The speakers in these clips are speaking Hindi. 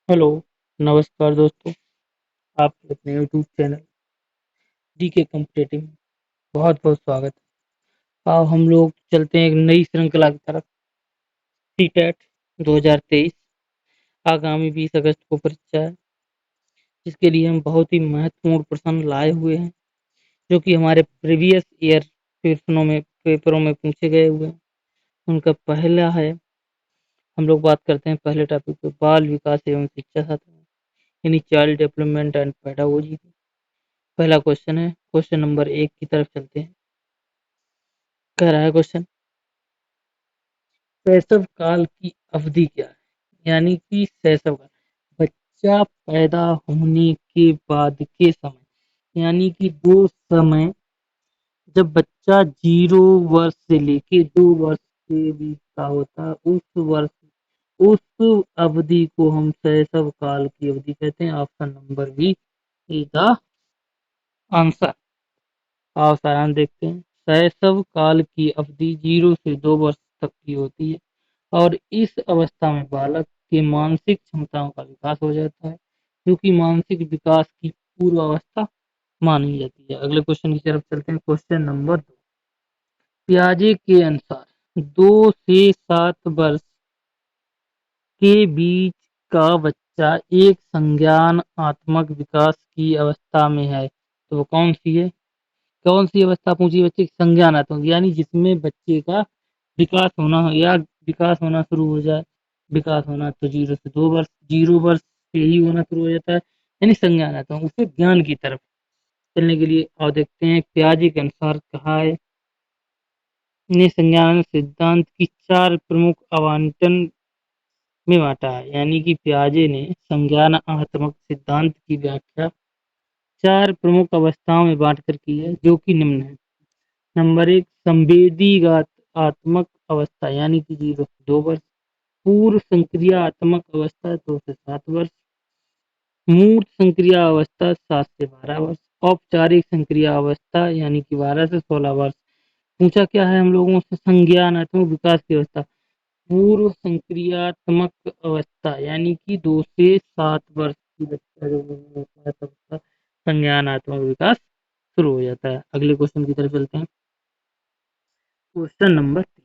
हेलो, नमस्कार दोस्तों। आपके अपने यूट्यूब चैनल डीके कॉम्पिटिटिव में बहुत-बहुत स्वागत है। आओ हम लोग चलते हैं एक नई श्रृंखला की तरफ। सीटेट 2023 आगामी 20 अगस्त को परीक्षा है, जिसके लिए हम बहुत ही महत्वपूर्ण प्रश्न लाए हुए हैं, जो कि हमारे प्रीवियस ईयर पेपरों में पूछे गए हुए हैं। उनका पहला है, हम लोग बात करते हैं पहले टॉपिक पे बाल विकास एवं शिक्षा शास्त्र में, यानी चाइल्ड डेवलपमेंट एंड पेडागोजी। पहला क्वेश्चन है, क्वेश्चन नंबर 1 की तरफ चलते हैं। कह रहा है क्वेश्चन, शैशव काल की अवधि क्या है? यानी कि शैशव काल, बच्चा पैदा होने के बाद के समय, यानी कि वो समय जब बच्चा 0 वर्ष से लेके 2 वर्ष के बीच का होता है, उस अवधि को हम शैशव काल की अवधि कहते हैं। Option number B is the answer. आओ सारांश देखते हैं। शैशव काल की अवधि 0 से 2 वर्ष तक की होती है और इस अवस्था में बालक के मानसिक क्षमताओं का विकास हो जाता है, जो कि मानसिक विकास की पूर्व अवस्था मानी जाती है। अगले क्वेश्चन की तरफ चलते हैं। क्वेश्चन नंबर 2, पियाजे के अनुसार 2 से 7 वर्ष के बीच का बच्चा एक संज्ञानात्मक विकास की अवस्था में है, तो वो कौन सी है? कौन सी अवस्था पूछी बच्चे की? संज्ञानात्मक, यानी जिसमें बच्चे का विकास होना हो या विकास होना शुरू हो जाए। विकास होना तो 0 से 2 वर्ष, 0 वर्ष से ही होना शुरू हो जाता है, यानी संज्ञानात्मक, उसे ज्ञान की तरफ चलने के लिए। और देखते हैं पियाजे के अनुसार कहा है, ने संज्ञान सिद्धांत की 4 प्रमुख आवंटन में बांटा है, यानी कि पियाजे ने संज्ञानात्मक सिद्धांत की व्याख्या 4 प्रमुख अवस्थाओं में बांटकर की है, जो कि निम्न है। नंबर 1, संवेदीगात्मक अवस्था, यानी कि 0 से 2 वर्ष। पूर्व संक्रियात्मक अवस्था 2 से 7 वर्ष। मूर्त संक्रिया अवस्था 7 से 12 वर्ष। औपचारिक संक्रिया अवस्था यानी कि 12 से 16 वर्ष। पूछा क्या है हम लोगों से? संज्ञानात्मक विकास की अवस्था। पूर्व संक्रियात्मक अवस्था यानी कि 2 से 7 वर्ष की बच्चा जो होता है तब उसका संज्ञानात्मक विकास शुरू हो जाता है। अगले क्वेश्चन की तरफ चलते हैं। क्वेश्चन नंबर 3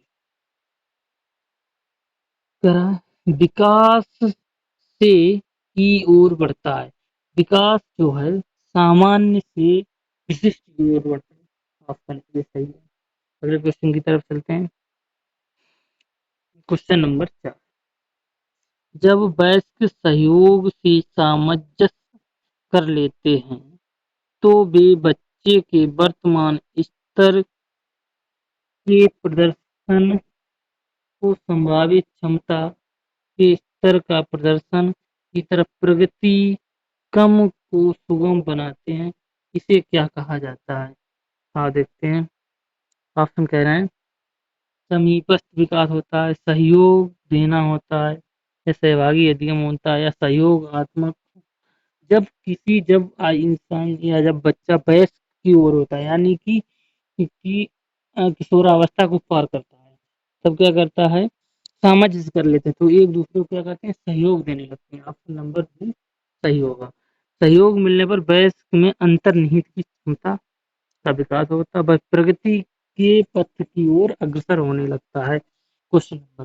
करा, विकास से की ओर बढ़ता है। विकास जो है सामान्य से विशिष्ट की ओर बढ़ता है। ऑप्शन ये सही है। अगले क्वेश्चन की तरफ चलते हैं। क्वेश्चन नंबर 4, जब वयस्क सहयोग से सामंजस्य कर लेते हैं तो वे बच्चे के वर्तमान स्तर के प्रदर्शन को संभावित क्षमता के स्तर का प्रदर्शन की तरफ प्रगति कम को सुगम बनाते हैं। इसे क्या कहा जाता है? हाँ देखते हैं। ऑप्शन कह रहे हैं, समीपस्थ विकास होता है, सहयोग देना होता है, या सहभागी अधिगम होता है, या सहयोग आत्मक। जब इंसान या जब बच्चा वयस्क की ओर होता है, यानी कि किशोरावस्था को पार करता है, तब क्या करता है? सामंजस्य कर लेते हैं, तो एक दूसरे को क्या करते हैं? सहयोग देने लगते हैं। ऑप्शन नंबर बी सही होगा। सहयोग मिलने पर वयस्क में अंतर्निहित की क्षमता का विकास होता है, वह प्रगति के पथ की ओर अग्रसर होने लगता है। क्वेश्चन नंबर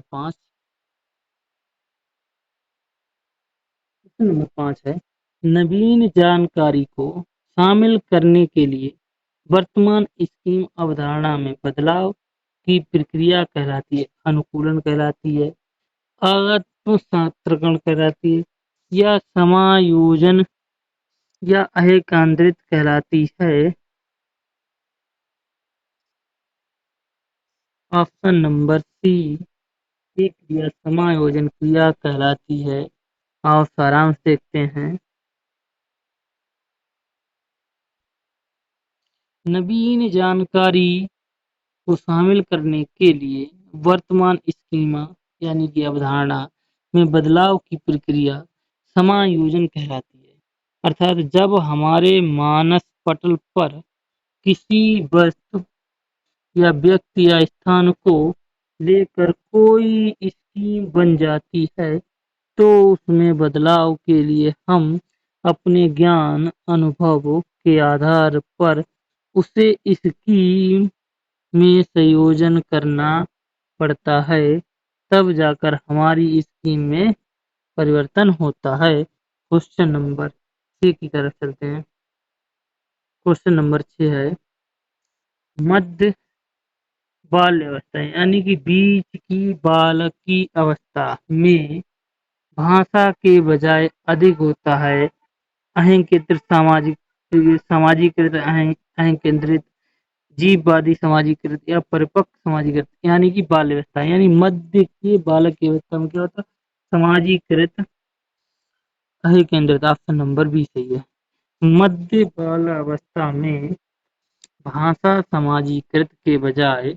5 है, नवीन जानकारी को शामिल करने के लिए वर्तमान स्कीम अवधारणा में बदलाव की प्रक्रिया कहलाती है, अनुकूलन कहलाती है, आत्मसात्रकरण कहलाती है, या समायोजन या अहेकांतरित कहलाती है। ऑप्शन नंबर सी, एक क्रिया समायोजन क्रिया कहलाती है। आओ सारांश देखते हैं। नवीन जानकारी को शामिल करने के लिए वर्तमान स्कीमा यानी कि अवधारणा में बदलाव की प्रक्रिया समायोजन कहलाती है। अर्थात जब हमारे मानस पटल पर किसी वस्तु या व्यक्ति या स्थान को लेकर कोई स्कीम बन जाती है, तो उसमें बदलाव के लिए हम अपने ज्ञान अनुभवों के आधार पर उसे इसकी में संयोजन करना पड़ता है, तब जाकर हमारी स्कीम में परिवर्तन होता है। क्वेश्चन नंबर 6 की तरफ चलते हैं। क्वेश्चन नंबर 6 है मध्य बाल्यावस्था यानी कि बीच की बालक की अवस्था में भाषा के बजाय अधिक होता है अहंकेंद्रित सामाजिकृत अहंकेंद्रित जीववादी समाजीकृत या परिपक्व समाजीकृत यानी कि बाल व्यवस्था यानी मध्य के बालक की अवस्था में क्या होता है समाजीकृत अहंकेंद्रित। ऑप्शन नंबर बी सही है। मध्य बाल अवस्था में भाषा समाजीकृत के बजाय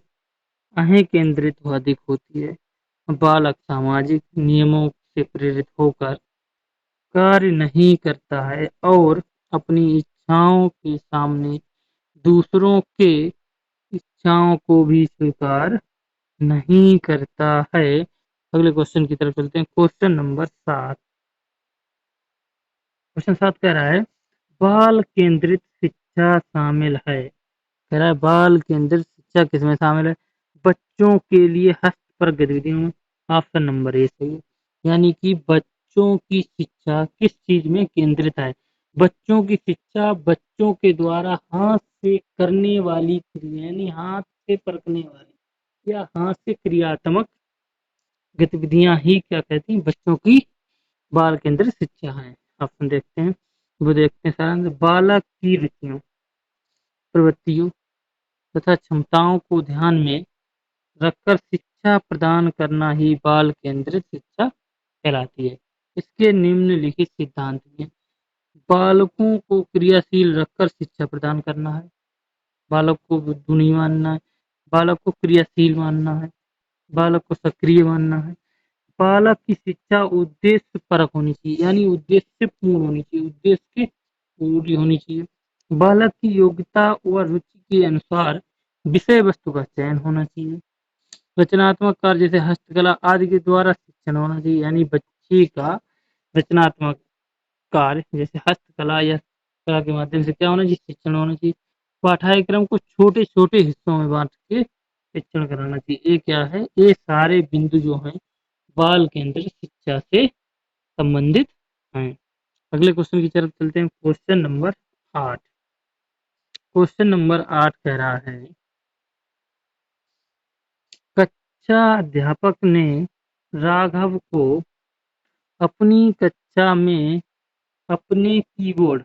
अहंकेंद्रित व अधिक होती है। बालक सामाजिक नियमों से प्रेरित होकर कार्य नहीं करता है और अपनी इच्छाओं के सामने दूसरों के इच्छाओं को भी स्वीकार नहीं करता है। अगले क्वेश्चन की तरफ चलते हैं। Question number 7। क्वेश्चन 7 कह रहा है बाल केंद्रित शिक्षा शामिल है। कह रहा है बाल केंद्रित शिक्षा किसमें शामिल है? बच्चों के लिए हस्तपरक गतिविधियों में। ऑप्शन नंबर ए सही है। यानी कि बच्चों की शिक्षा किस चीज में केंद्रित है? बच्चों की शिक्षा बच्चों के द्वारा हाथ से करने वाली क्रिया यानी हाथ से परखने वाली या हाथ से क्रियात्मक गतिविधियां ही क्या कहती हैं बच्चों की बाल केंद्रित शिक्षा है। ऑप्शन देखते हैं। वो देखते हैं सारांश बालक की रुचियों प्रवृत्तियों तथा क्षमताओं को ध्यान में रखकर शिक्षा प्रदान करना ही बाल केंद्रित शिक्षा कहलाती है। इसके निम्नलिखित सिद्धांत हैं। बालकों को क्रियाशील रखकर शिक्षा प्रदान करना है। बालक को बुद्धू नहीं मानना है। बालक को क्रियाशील मानना है। बालक को सक्रिय मानना है। बालक की शिक्षा उद्देश्य परक होनी चाहिए यानी उद्देश्य पूर्ण होनी चाहिए उद्देश्य की पूरी होनी चाहिए। बालक की योग्यता व रुचि के अनुसार विषय वस्तु का चयन होना चाहिए। रचनात्मक कार्य जैसे हस्तकला आदि के द्वारा शिक्षण होना चाहिए यानी बच्चे का रचनात्मक कार्य जैसे हस्तकला या कला के माध्यम से क्या होना चाहिए शिक्षण होना चाहिए। पाठ्यक्रम को छोटे छोटे हिस्सों में बांट के शिक्षण कराना चाहिए। ये क्या है ये सारे बिंदु जो हैं बाल केंद्रित शिक्षा से संबंधित हैं। अगले क्वेश्चन की तरफ चलते हैं। Question number 8। क्वेश्चन नंबर 8 कह रहा है कक्षा अध्यापक ने राघव को अपनी कक्षा में अपने कीबोर्ड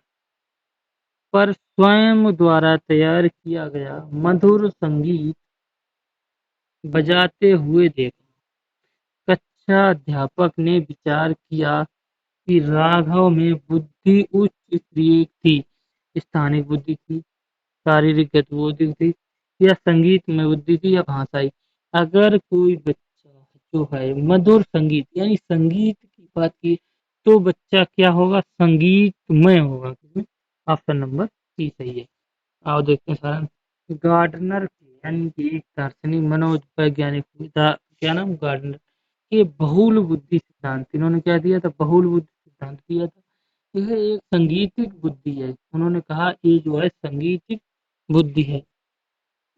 पर स्वयं द्वारा तैयार किया गया मधुर संगीत बजाते हुए देखा। कक्षा अध्यापक ने विचार किया कि राघव में बुद्धि उच्च क्रिय थी स्थानिक बुद्धि थी शारीरिक गतिविधि थी या संगीत में बुद्धि थी या भाषाई। अगर कोई बच्चा जो है मधुर संगीत यानी संगीत की बात की तो बच्चा क्या होगा संगीतमय होगा। ऑप्शन नंबर सी सही है। आओ देखते हैं सारा गार्डनर यानी कि एक दार्शनिक मनोवैज्ञानिक क्या नाम गार्डनर के बहुल बुद्धि सिद्धांत इन्होंने क्या दिया था बहुल बुद्धि सिद्धांत दिया था। यह एक संगीतिक बुद्धि है। उन्होंने कहा ये जो है संगीतिक बुद्धि है।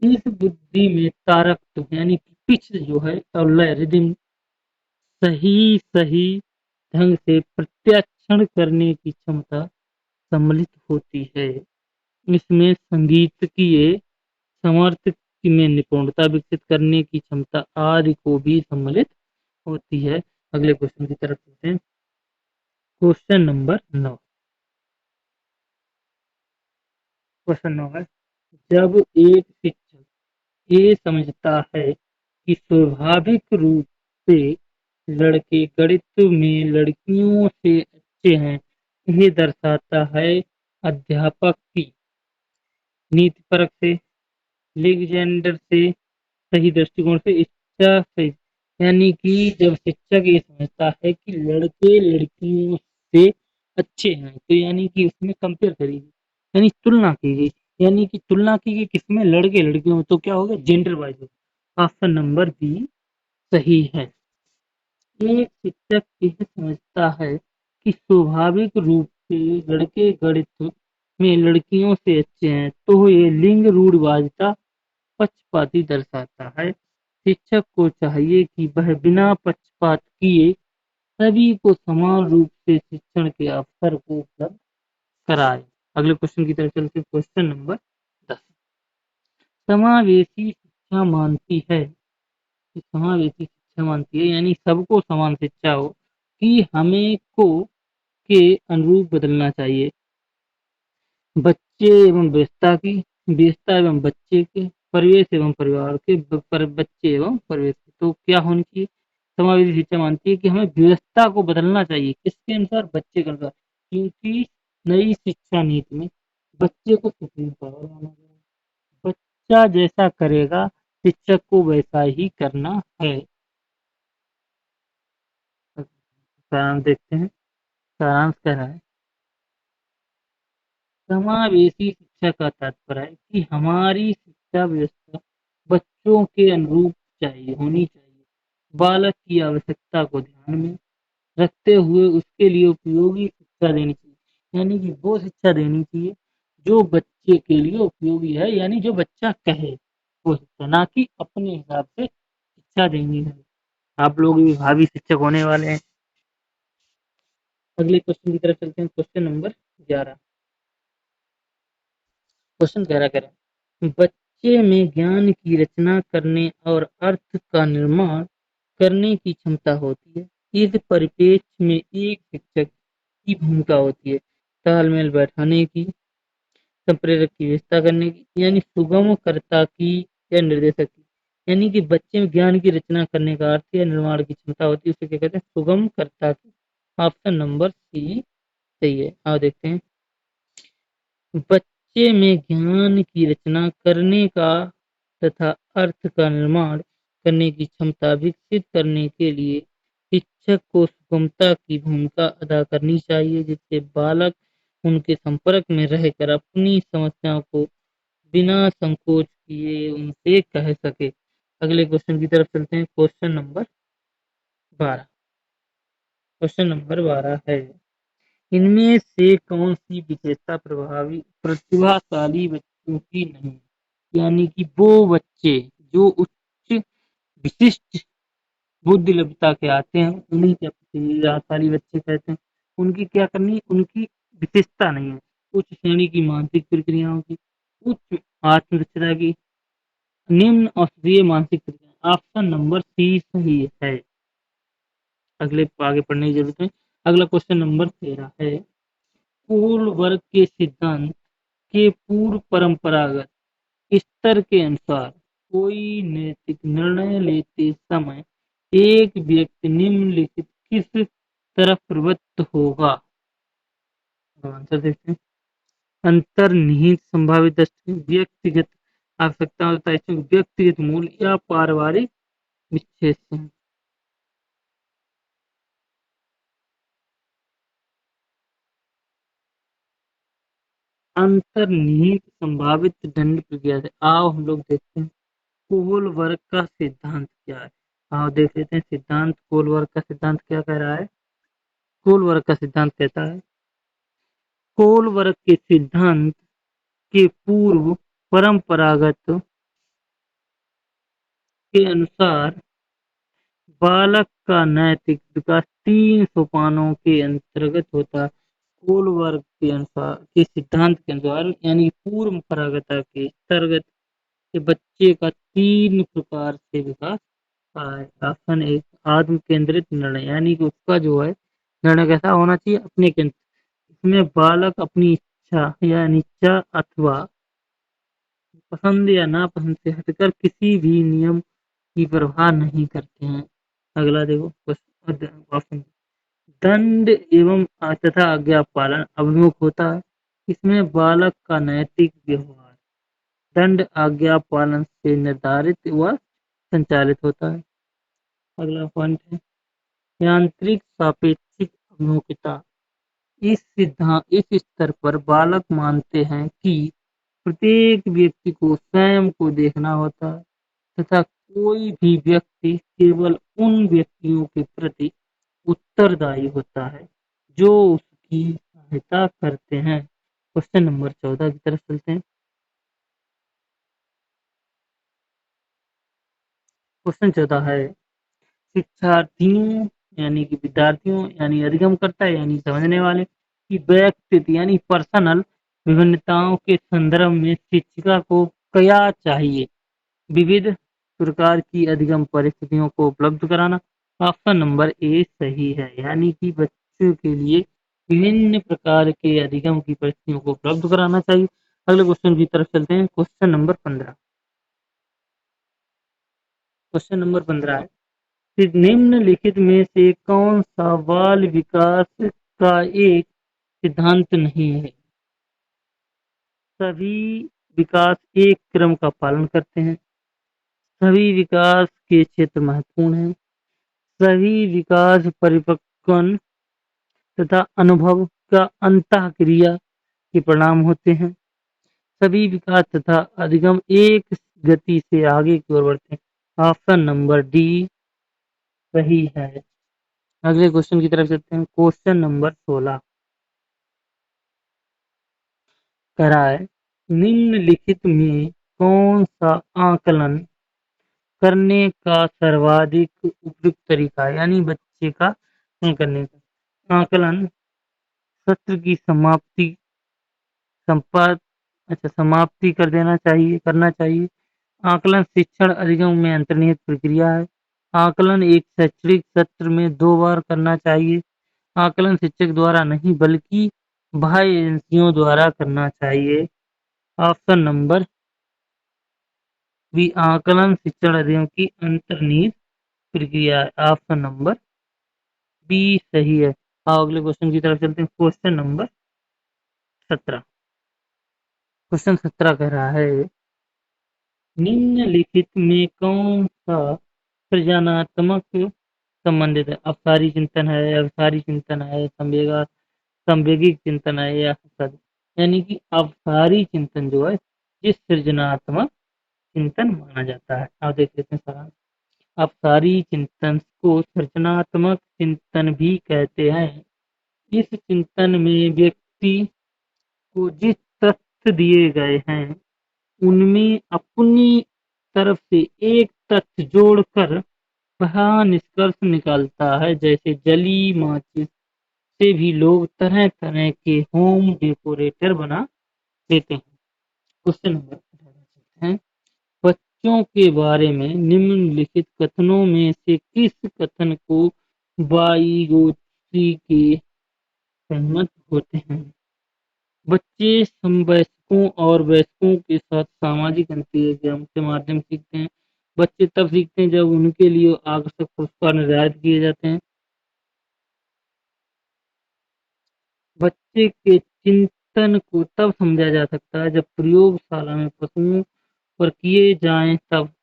इस बुद्धि में तारक यानी कि पिच जो है और लय रिदम सही सही ढंग से प्रत्याक्षण करने की क्षमता सम्मिलित होती है। इसमें संगीत की समर्थ में निपुणता विकसित करने की क्षमता आदि को भी सम्मिलित होती है। अगले क्वेश्चन की तरफ चलते हैं। Question number 9। क्वेश्चन 9 है जब एक शिक्षक ये समझता है कि स्वाभाविक रूप से लड़के गणित में लड़कियों से अच्छे हैं ये दर्शाता है अध्यापक की नीतिपरक से लेगजेंडर से सही दृष्टिकोण से इच्छा से यानी कि जब शिक्षक ये समझता है कि लड़के लड़कियों से अच्छे हैं तो यानी कि उसमें कंपेयर करी गई यानी तुलना की गई यानी कि तुलना की गई किसमें लड़के लड़कियों में तो क्या होगा gender wise. Option number B सही है। एक शिक्षक यह समझता है कि स्वाभाविक रूप से लड़के गणित में लड़कियों से अच्छे हैं, तो ये लिंग रूढ़िवादिता पक्षपाती दर्शाता है। शिक्षक को चाहिए कि वह बिना पक्षपात किए सभी को समान रूप से शिक्षण के अवसर को उपलब्ध कराए। अगले क्वेश्चन की तरफ चलते हैं। Question number 10। समावेशी शिक्षा मानती है कि समावेशी शिक्षा मानती है यानी सबको समान शिक्षा हो कि हमें को के अनुरूप बदलना चाहिए। बच्चे एवं व्यवस्था की, व्यवस्था एवं बच्चे के, परिवेश एवं परिवार के, बच्चे एवं परिवेश के। तो क्या होनी चाहिए? समावेशी शिक्षा मानती है कि हमें व्यवस्था को बदलना चाहिए, किसके अनुसार? बच्चे के अनुसार। क्योंकि नई शिक्षा नीति में बच्चे को सुप्रीम पावर माना गया है। बच्चा जैसा करेगा शिक्षक को वैसा ही करना है। सारांश देखते हैं। सारांश कह रहा है, समावेशी शिक्षा का तात्पर्य है कि हमारी शिक्षा व्यवस्था बच्चों के अनुरूप होनी चाहिए। बालक की आवश्यकता को ध्यान में रखते हुए उसके लिए उपयोगी शिक्षा देनी चाहिए। यानी कि वो शिक्षा देनी चाहिए जो बच्चे के लिए उपयोगी है, यानी जो बच्चा कहे वो शिक्षा, ना कि अपने हिसाब से शिक्षा देनी है। आप लोग भी भावी शिक्षक होने वाले हैं। अगले क्वेश्चन की तरफ चलते हैं। Question number 11। क्वेश्चन 11 करें, बच्चे में ज्ञान की रचना करने और अर्थ का निर्माण करने की क्षमता होती है। इस परिप्रेक्ष्य में एक शिक्षक की भूमिका होती है तालमेल बैठाने की, संप्रेरक की व्यवस्था करने की, यानी सुगमकर्ता की या निर्देशक की। यानी कि बच्चे में ज्ञान की रचना करने का अर्थ या निर्माण की क्षमता होती है, उसे क्या कहते हैं? सुगमकर्ता की। ऑप्शन नंबर सी सही है। आओ देखते हैं। बच्चे में ज्ञान की रचना करने का तथा अर्थ का निर्माण करने की क्षमता विकसित करने के लिए शिक्षक को सुगमता की भूमिका अदा करनी चाहिए, जिससे बालक उनके संपर्क में रहकर अपनी समस्याओं को बिना संकोच किए उनसे कह सके। अगले क्वेश्चन की तरफ चलते हैं। Question number 12। क्वेश्चन नंबर 12 है, इनमें से कौन सी विशेषता प्रभावी प्रतिभाशाली बच्चों की नहीं? यानी कि वो बच्चे जो उच्च विशिष्ट बुद्धिलब्धता के आते हैं उन्हीं के प्रतिभाशाली बच्चे कहते हैं। उनकी क्या करनी? उनकी विशेषता नहीं है उच्च श्रेणी की मानसिक प्रक्रियाओं की, उच्च आत्मदक्षता की, निम्न औषधीय मानसिक प्रक्रिया। ऑप्शन नंबर सी सही है। अगले आगे पढ़ने की जरूरत है। अगला क्वेश्चन नंबर 13 है, पूर्ण वर्ग के सिद्धांत के पूर्व परंपरागत स्तर के अनुसार कोई नैतिक निर्णय लेते समय एक व्यक्ति निम्नलिखित किस तरफ प्रवृत्त होगा? आंसर देखते हैं। अंतर्निहित संभावित दृष्टि, व्यक्तिगत आवश्यकताओं तथा इच्छा, व्यक्तिगत मूल्य या पारिवारिक विश्लेषण। अंतर्निहित संभावित दंड प्रक्रिया से आओ हम लोग देखते हैं कोलवर्ग का सिद्धांत क्या है। आओ देख लेते हैं सिद्धांत कोलवर्ग का सिद्धांत क्या कह रहा है। कोलवर्ग का सिद्धांत कहता है, कोलवर्ग के सिद्धांत के पूर्व परंपरागत के अनुसार बालक का नैतिक विकास 3 सोपानों के अंतर्गत होता है। कोलवर्ग के अनुसार के सिद्धांत के अनुसार यानी पूर्व परंपरागत के अंतर्गत के बच्चे का 3 प्रकार से विकास है। ऑप्शन एक, आत्म केंद्रित निर्णय, यानी कि उसका जो है निर्णय कैसा होना चाहिए? अपने केंद्र। इसमें बालक अपनी इच्छा या अनिच्छा अथवा पसंद या नापसंद से हटकर किसी भी नियम की परवाह नहीं करते हैं। अगला देखो ऑप्शन, दंड एवं तथा आज्ञा पालन अभिमुख होता है। इसमें बालक का नैतिक व्यवहार दंड आज्ञा पालन से निर्धारित व संचालित होता है। अगला पॉइंट है यांत्रिक सापेक्षिक अभिमुखता। इस स्तर पर बालक मानते हैं कि प्रत्येक व्यक्ति को स्वयं को देखना होता है तथा कोई भी व्यक्ति केवल उन व्यक्तियों के प्रति उत्तरदायी होता है जो उसकी सहायता करते हैं। क्वेश्चन नंबर 14 की तरफ चलते हैं। क्वेश्चन 14 है, शिक्षार्थियों यानी कि विद्यार्थियों यानी अधिगमकर्ता यानी समझने वाले की व्यक्तित्व यानी पर्सनल विभिन्नताओं के संदर्भ में शिक्षिका को क्या चाहिए? विविध प्रकार की अधिगम परिस्थितियों को उपलब्ध कराना। ऑप्शन नंबर ए सही है, यानी कि बच्चों के लिए विभिन्न प्रकार के अधिगम की परिस्थितियों को उपलब्ध कराना चाहिए। अगले क्वेश्चन की तरफ चलते हैं। Question number 15। क्वेश्चन नंबर 15 है, फिर निम्नलिखित में से कौन सा बाल विकास का एक सिद्धांत नहीं है? सभी विकास एक क्रम का पालन करते हैं, सभी विकास के क्षेत्र महत्वपूर्ण हैं, सभी विकास परिपक्वन तथा अनुभव का अंतःक्रिया के परिणाम होते हैं, सभी विकास तथा अधिगम एक गति से आगे की ओर बढ़ते हैं। ऑप्शन नंबर डी सही है। अगले क्वेश्चन की तरफ चलते हैं। क्वेश्चन नंबर 16 कह रहा है, निम्नलिखित में कौन सा आकलन करने का सर्वाधिक उपयुक्त तरीका है? यानी बच्चे का करने का आकलन सत्र की समाप्ति संपाद अच्छा समाप्ति कर देना चाहिए करना चाहिए। आकलन शिक्षण अधिगम में अंतर्निहित प्रक्रिया है। आकलन एक शैक्षणिक सत्र में 2 बार करना चाहिए। आकलन शिक्षक द्वारा नहीं बल्कि बाह्य एजेंसियों द्वारा करना चाहिए। ऑप्शन नंबर बी आकलन शिक्षण अधिगम की अंतर्निहित प्रक्रिया है। ऑप्शन नंबर बी सही है। आओ अगले क्वेश्चन की तरफ चलते हैं। Question number 17। क्वेश्चन 17 कह रहा है, निम्नलिखित में कौन सा सृजनात्मक संबंधित है? अवसारी चिंतन है, अवसारी चिंतन है, संवेगिक चिंतन है या सद? यानी कि अवसारी चिंतन जो है जिस सृजनात्मक चिंतन माना जाता है। आप देख लेते हैं सारांश। अवसारी चिंतन को सृजनात्मक चिंतन भी कहते हैं। इस चिंतन में व्यक्ति को जिस तथ्य दिए गए हैं उनमें अपनी तरफ से एक तथ्य जोड़कर वह निष्कर्ष निकालता है। जैसे जली माचिस से भी लोग तरह तरह के होम डेकोरेटर बना लेते हैं। क्वेश्चन नंबर 18 है, बच्चों के बारे में निम्नलिखित कथनों में से किस कथन को वाइगोत्स्की के सहमत होते हैं? बच्चे समवयस्कों और वयस्कों के साथ सामाजिक अंतरिक्ष के माध्यम से सीखते हैं। बच्चे तब सीखते हैं जब उनके लिए आकर्षक पुरस्कार निर्धारित किए जाते हैं। बच्चे के चिंतन को तब समझा जा सकता है जब प्रयोगशाला में पशुओं पर किए जाएं तब।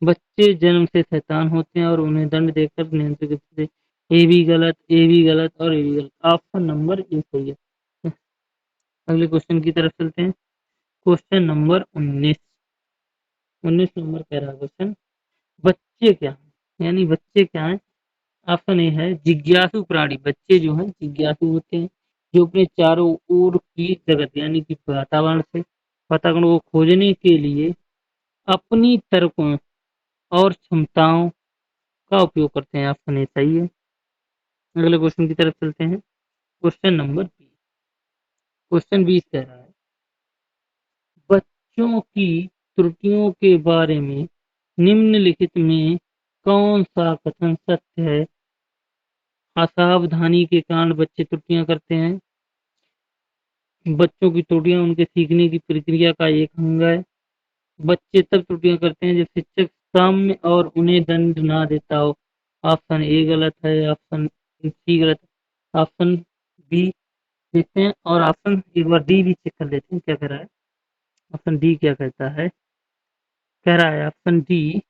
बच्चे जन्म से शैतान होते हैं और उन्हें दंड देकर नियंत्रित करते हैं। ये भी गलत, ये भी गलत और ये भी गलत। ऑप्शन नंबर ए सही है। अगले क्वेश्चन की तरफ चलते हैं। Question number 19। 19 नंबर कह रहा है क्वेश्चन, बच्चे क्या हैं? यानी बच्चे क्या हैं? ऑप्शन ए है जिज्ञासु प्राणी। बच्चे जो हैं जिज्ञासु होते हैं जो अपने चारों ओर की जगत यानी कि वातावरण को खोजने के लिए अपनी तर्कों और क्षमताओं का उपयोग करते हैं। ऑप्शन ए सही है। अगले क्वेश्चन की तरफ चलते हैं। Question number 20। क्वेश्चन 20 कह रहा है, बच्चों की त्रुटियों के बारे में निम्नलिखित में कौन सा कथन सत्य है? असावधानी के कारण बच्चे त्रुटियां करते हैं। बच्चों की त्रुटियां उनके सीखने की प्रक्रिया का एक अंग है। बच्चे तब त्रुटियां करते हैं जब शिक्षक साम्य और उन्हें दंड ना देता हो। ऑप्शन ए गलत है, ऑप्शन सी गलत है, ऑप्शन बी देखते हैं और ऑप्शन एक बार डी भी चेक कर लेते हैं क्या कह रहा है। ऑप्शन डी क्या कहता है? कह रहा है ऑप्शन डी,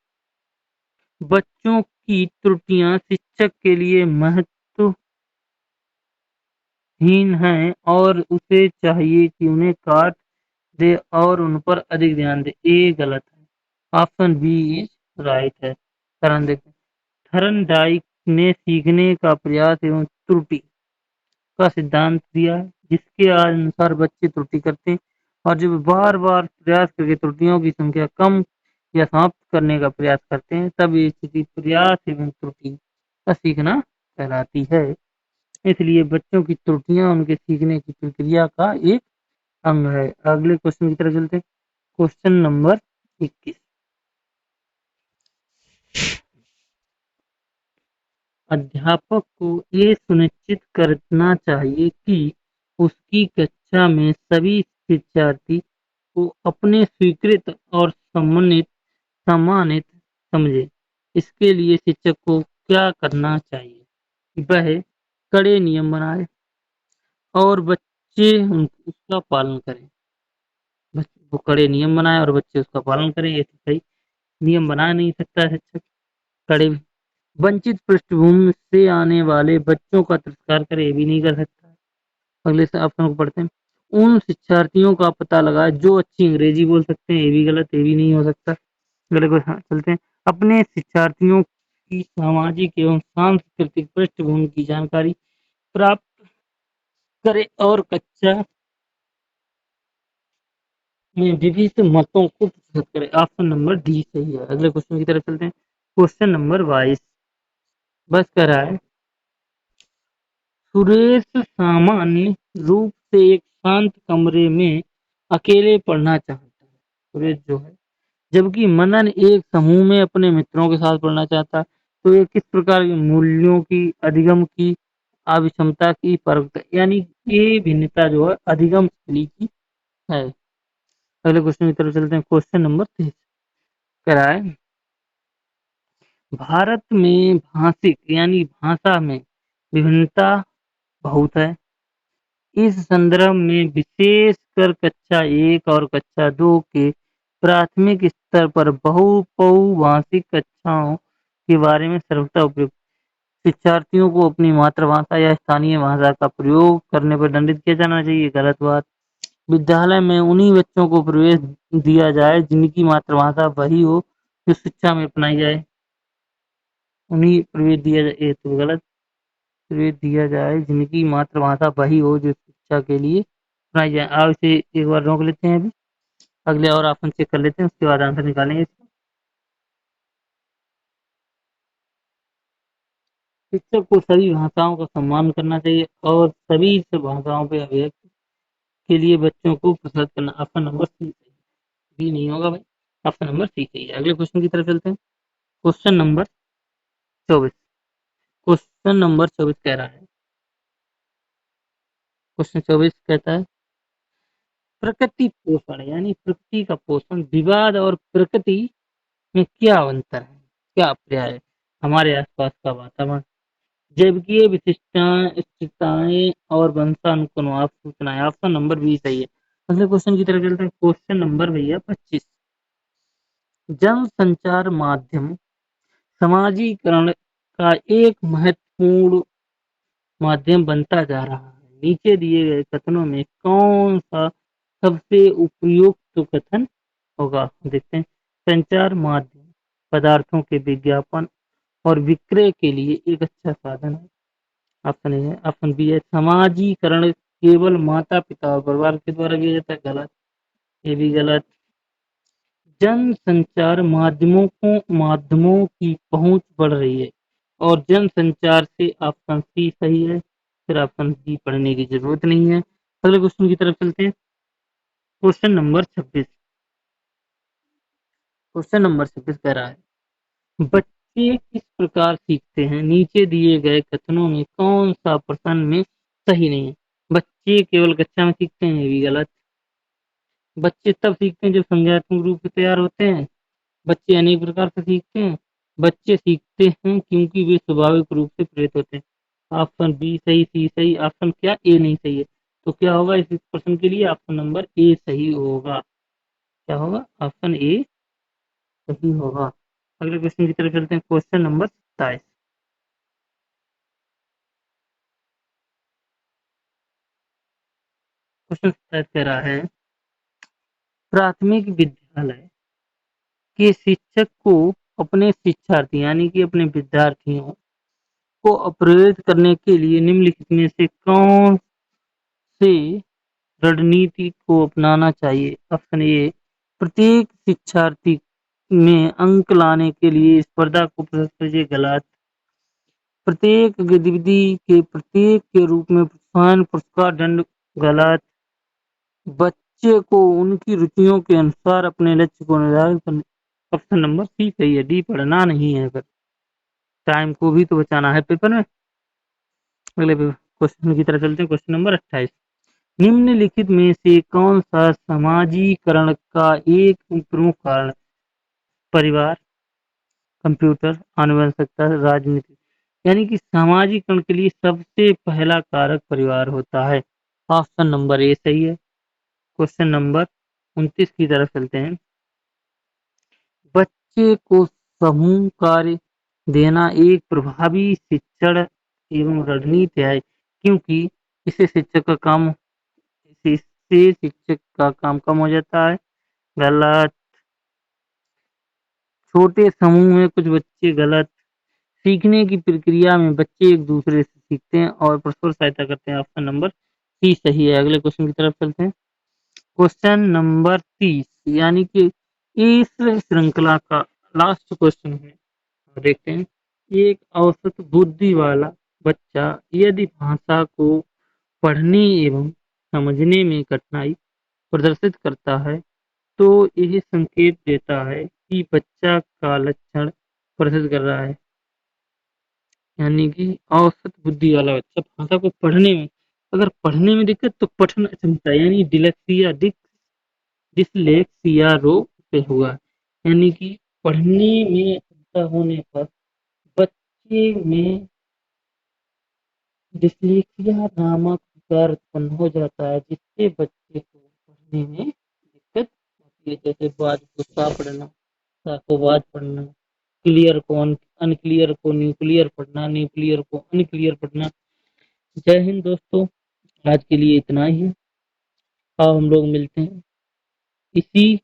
बच्चों की त्रुटियां शिक्षक के लिए महत्वहीन हैं और उसे चाहिए कि उन्हें काट दे और उन पर अधिक ध्यान दे। ए गलत है, ऑप्शन बी इज राइट है। कारण देखते हैं, थर्नडाइक ने सीखने का प्रयास एवं त्रुटि का सिद्धांत दिया, जिसके अनुसार बच्चे त्रुटि करते हैं और जब बार बार प्रयास करके त्रुटियों की संख्या कम या समाप्त करने का प्रयास करते हैं, तब ये स्थिति प्रयास एवं त्रुटि का सीखना कहलाती है। इसलिए बच्चों की त्रुटियां उनके सीखने की प्रक्रिया का एक अंग है। अगले क्वेश्चन की तरफ चलते हैं। Question number 21। अध्यापक को ये सुनिश्चित करना चाहिए कि उसकी कक्षा में सभी शिक्षार्थी को अपने स्वीकृत और सम्मानित समझे। इसके लिए शिक्षक को क्या करना चाहिए? वह कड़े नियम बनाए और बच्चे उसका पालन करें। वो कड़े नियम बनाए और बच्चे उसका पालन करें, ये तो सही। नियम बना नहीं सकता है शिक्षक, कड़े। वंचित पृष्ठभूमि से आने वाले बच्चों का तिरस्कार करे, ये भी नहीं कर सकता। अगले से ऑप्शन को पढ़ते हैं। उन शिक्षार्थियों का पता लगाए जो अच्छी अंग्रेजी बोल सकते हैं, ये भी गलत, ये भी नहीं हो सकता। अगले को चलते हैं। अपने शिक्षार्थियों की सामाजिक एवं सांस्कृतिक पृष्ठभूमि की जानकारी प्राप्त करे और कक्षा में विविध मतों को प्रस्तुत करे। ऑप्शन नंबर डी सही है। अगले क्वेश्चन की तरफ चलते हैं। क्वेश्चन नंबर 22 बस कर रहा है। सुरेश सामान्य रूप से एक शांत कमरे में अकेले पढ़ना चाहता है। सुरेश जो है, जबकि मनन एक समूह में अपने मित्रों के साथ पढ़ना चाहता है। तो ये किस प्रकार के मूल्यों की, अधिगम की, अभिक्षमता की परख, यानी ये भिन्नता जो है अधिगम शैली की है। अगले क्वेश्चन की तरफ चलते हैं। क्वेश्चन नंबर 23 कह रहा है, भारत में भाषिक यानी भाषा में विभिन्नता बहुत है। इस संदर्भ में विशेषकर कक्षा 1 और कक्षा 2 के प्राथमिक स्तर पर बहुभाषिक कक्षाओं के बारे में सर्वथा उपयुक्त। शिक्षार्थियों को अपनी मातृभाषा या स्थानीय भाषा का प्रयोग करने पर दंडित किया जाना चाहिए, गलत बात। विद्यालय में उन्हीं बच्चों को प्रवेश दिया जाए जिनकी मातृभाषा वही हो जो शिक्षा में अपनाई जाए। उन्हीं प्रवेश दिया जाए, ये तो गलत। प्रवेश दिया जाए जिनकी मातृभाषा वही हो जो शिक्षा के लिए अपनाई जाए। आप इसे एक बार रोक लेते हैं अभी, अगले और ऑप्शन चेक कर लेते हैं, उसके बाद आंसर निकालेंगे इसका। शिक्षक को सभी भाषाओं का सम्मान करना चाहिए और सभी भाषाओं पे अभिव्यक्ति के लिए बच्चों को प्रोत्साहित करना। ऑप्शन नंबर सी सही है। बी नहीं होगा भाई, ऑप्शन नंबर सी सही है। अगले क्वेश्चन की तरफ चलते हैं। Question number 24। क्वेश्चन नंबर 24 कह रहा है, क्वेश्चन 24 कहता है, प्रकृति पोषण यानी प्रकृति का पोषण, विवाद और प्रकृति में क्या अंतर है, क्या पर्याय है? हमारे आसपास का वातावरण, जैविकीय विशिष्टताएं, स्थिरताएं और वंशानुक्रम सूचनाएं। ऑप्शन नंबर बी सही है। अगले क्वेश्चन की तरफ चलते हैं। क्वेश्चन नंबर भैया 25। जन संचार माध्यम समाजीकरण का एक महत्वपूर्ण माध्यम बनता जा रहा है। नीचे दिए गए कथनों में कौन सा सबसे उपयुक्त कथन होगा? देखते हैं। संचार माध्यम पदार्थों के विज्ञापन और विक्रय के लिए एक अच्छा साधन है। ऑप्शन ए है। ऑप्शन बी है, समाजीकरण केवल माता पिता और परिवार के द्वारा किया जाता है, गलत, ये भी गलत। जन संचार माध्यमों की पहुंच बढ़ रही है और जन संचार से ऑप्शन सी सही है, फिर ऑप्शन डी पढ़ने की जरूरत नहीं है। अगले क्वेश्चन की तरफ चलते हैं। Question number 26। क्वेश्चन नंबर 26 कह रहा है, बच्चे किस प्रकार सीखते हैं? नीचे दिए गए कथनों में कौन सा प्रश्न में सही नहीं है? बच्चे केवल कक्षा में सीखते हैं, ये भी गलत। बच्चे तब सीखते हैं जब संज्ञानात्मक रूप से तैयार होते हैं। बच्चे अनेक प्रकार से सीखते हैं। बच्चे सीखते हैं क्योंकि वे स्वाभाविक रूप से प्रेरित होते हैं। ऑप्शन बी सही, सी सही, ऑप्शन क्या ए नहीं सही है? तो क्या होगा इस प्रश्न के लिए? ऑप्शन नंबर ए सही होगा। क्या होगा? ऑप्शन ए सही होगा। अगले क्वेश्चन की तरफ चलते हैं। Question number 27। क्वेश्चन 27 कह रहा है, प्राथमिक विद्यालय के शिक्षक को अपने शिक्षार्थी यानी कि अपने विद्यार्थियों को प्रेरित करने के लिए निम्नलिखित में से कौन से रणनीति को अपनाना चाहिए? ऑप्शन ए, प्रत्येक शिक्षार्थी में अंक लाने के लिए स्पर्धा को प्रशस्त कीजिए, गलत। प्रत्येक गतिविधि के प्रत्येक के रूप में प्रोत्साहन पुरस्कार दंड, गलत। बच्चे को उनकी रुचियों के अनुसार अपने लक्ष्य को निर्धारित करने, ऑप्शन नंबर सी सही है, डी पढ़ना नहीं है। फिर टाइम को भी तो बचाना है पेपर में। अगले क्वेश्चन की तरफ चलते हैं। क्वेश्चन नंबर 28, निम्नलिखित में से कौन सा समाजीकरण का एक प्रमुख कारण परिवार, कंप्यूटर, आनुवंशिकता, राजनीति, यानी कि सामाजिकरण के लिए सबसे पहला कारक परिवार होता है। ऑप्शन नंबर ए सही है। क्वेश्चन नंबर 29 की तरफ चलते हैं। बच्चे को समूह कार्य देना एक प्रभावी शिक्षण एवं रणनीति है, क्योंकि इससे शिक्षक का काम कम हो जाता है, गलत। छोटे समूह में कुछ बच्चे, गलत। सीखने की प्रक्रिया में बच्चे एक दूसरे से सीखते हैं और परस्पर सहायता करते हैं, ऑप्शन नंबर सी सही है। अगले क्वेश्चन की तरफ चलते हैं। क्वेश्चन नंबर 30, यानी कि इस श्रृंखला का लास्ट क्वेश्चन है। देखते हैं। एक औसत बुद्धि वाला बच्चा यदि भाषा को पढ़ने एवं समझने में कठिनाई प्रदर्शित करता है तो यह संकेत देता है कि बच्चा का लक्षण प्रदर्शित कर रहा है। यानी कि औसत बुद्धि वाला बच्चा भाषा को पढ़ने में, अगर पढ़ने में दिक्कत तो पठन क्षमता यानी डिसलेक्सिया रोग से हुआ, यानी कि पढ़ने में क्षमता होने पर बच्चे में डिसलेक्सिया नामक विकार उत्पन्न हो जाता है, जिससे बच्चे को पढ़ने में दिक्कत होती है। जैसे बाज को सा पढ़ना, सा को बाज पढ़ना, क्लियर को अनक्लियर को न्यूक्लियर पढ़ना, न्यूक्लियर को अनक्लियर पढ़ना। जय हिंद दोस्तों, आज के लिए इतना ही है। आओ हम लोग मिलते हैं इसी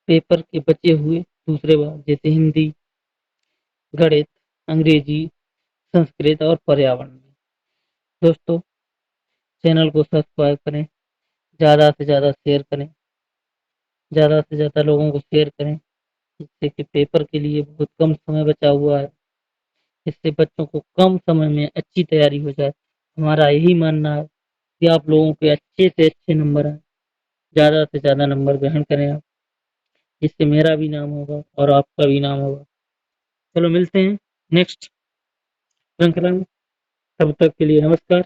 पेपर के बचे हुए दूसरे बार, जैसे हिंदी, गणित, अंग्रेजी, संस्कृत और पर्यावरण में। दोस्तों, चैनल को सब्सक्राइब करें, ज़्यादा से ज़्यादा शेयर करें, ज़्यादा से ज़्यादा लोगों को शेयर करें, जिससे कि पेपर के लिए बहुत कम समय बचा हुआ है, जिससे बच्चों को कम समय में अच्छी तैयारी हो जाए। हमारा यही मानना है कि आप लोगों के अच्छे से अच्छे नंबर आए, ज़्यादा से ज़्यादा नंबर ग्रहण करें आप, जिससे मेरा भी नाम होगा और आपका भी नाम होगा। चलो मिलते हैं नेक्स्ट श्रृंखला में, तब तक के लिए नमस्कार।